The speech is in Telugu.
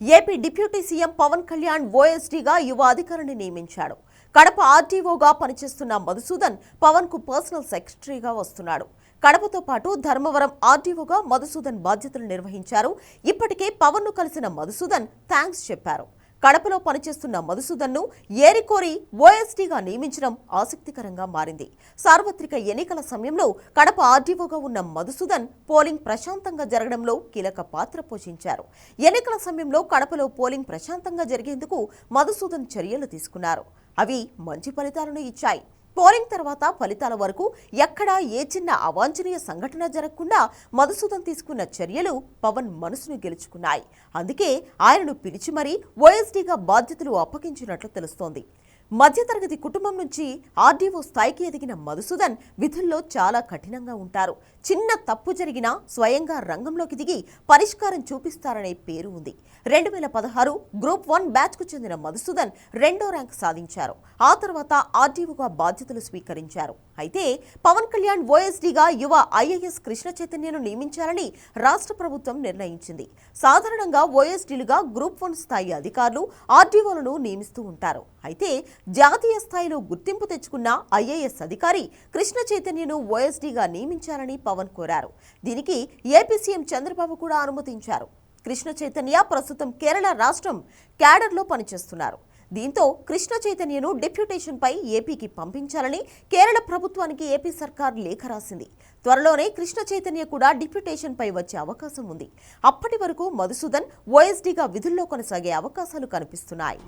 AP deputy CM Pawan Kalyan ఓఎస్డీగా యువ అధికారిని నియమించాడు. కడప ఆర్టీఓగా పనిచేస్తున్న మధుసూదన్ పవన్ కు పర్సనల్ సెక్రటరీగా వస్తున్నాడు. కడపతో పాటు ధర్మవరం ఆర్టీఓగా మధుసూదన్ బాధ్యతలు నిర్వహించారు. ఇప్పటికే పవన్ ను కలిసిన మధుసూదన్ థాంక్స్ చెప్పారు. కడపలో పనిచేస్తున్న మధుసూదన్ను ఏరికోరి ఓఎస్డీగా నియమించడం ఆసక్తికరంగా మారింది. సార్వత్రిక ఎన్నికల సమయంలో కడప ఆర్డీఓగా ఉన్న మధుసూదన్ పోలింగ్ ప్రశాంతంగా జరగడంలో కీలక పాత్ర పోషించారు. ఎన్నికల సమయంలో కడపలో పోలింగ్ ప్రశాంతంగా జరిగేందుకు మధుసూదన్ చర్యలు తీసుకున్నారు. అవి మంచి ఫలితాలను ఇచ్చాయి. పోలింగ్ తర్వాత ఫలితాల వరకు ఎక్కడా ఏ చిన్న అవాంఛనీయ సంఘటన జరగకుండా మధుసూదన్ తీసుకున్న చర్యలు పవన్ మనసును గెలుచుకున్నాయి. అందుకే ఆయనను పిలిచి మరీ ఓఎస్డీగా బాధ్యతలు అప్పగించినట్లు తెలుస్తోంది. మధ్యతరగతి కుటుంబం నుంచి ఆర్డీఓ స్థాయికి ఎదిగిన మధుసూదన్ విధుల్లో చాలా కఠినంగా ఉంటారు. చిన్న తప్పు జరిగినా స్వయంగా రంగంలోకి దిగి పరిష్కారం చూపిస్తారనే పేరు ఉంది. 2016 గ్రూప్ 1 బ్యాచ్కు చెందిన మధుసూదన్ 2వ ర్యాంక్ సాధించారు. ఆ తర్వాత ఆర్డీఓగా బాధ్యతలు స్వీకరించారు. అయితే పవన్ కళ్యాణ్ ఓఎస్డీగా యువ ఐఏఎస్ కృష్ణ చైతన్యను నియమించాలని రాష్ట్ర ప్రభుత్వం నిర్ణయించింది. సాధారణంగా ఓఎస్డీలుగా గ్రూప్ 1 స్థాయి అధికారులు ఆర్డీఓలను నియమిస్తూ ఉంటారు. అయితే జాతీయ స్థాయిలో గుర్తింపు తెచ్చుకున్న ఐఏఎస్ అధికారి కృష్ణ చైతన్యను ఓఎస్డీగా నియమించాలని పవన్ కోరారు. దీనికి ఏపీ సీఎం చంద్రబాబు కూడా అనుమతించారు. కృష్ణ చైతన్య ప్రస్తుతం కేరళ రాష్ట్రం క్యాడర్లో పనిచేస్తున్నారు. దీంతో కృష్ణ చైతన్యను డిప్యూటేషన్పై ఏపీకి పంపించాలని కేరళ ప్రభుత్వానికి ఏపీ సర్కార్ లేఖ రాసింది. త్వరలోనే కృష్ణ చైతన్య కూడా డిప్యూటేషన్పై వచ్చే అవకాశం ఉంది. అప్పటి వరకు మధుసూదన్ ఓఎస్డీగా విధుల్లో కొనసాగే అవకాశాలు కనిపిస్తున్నాయి.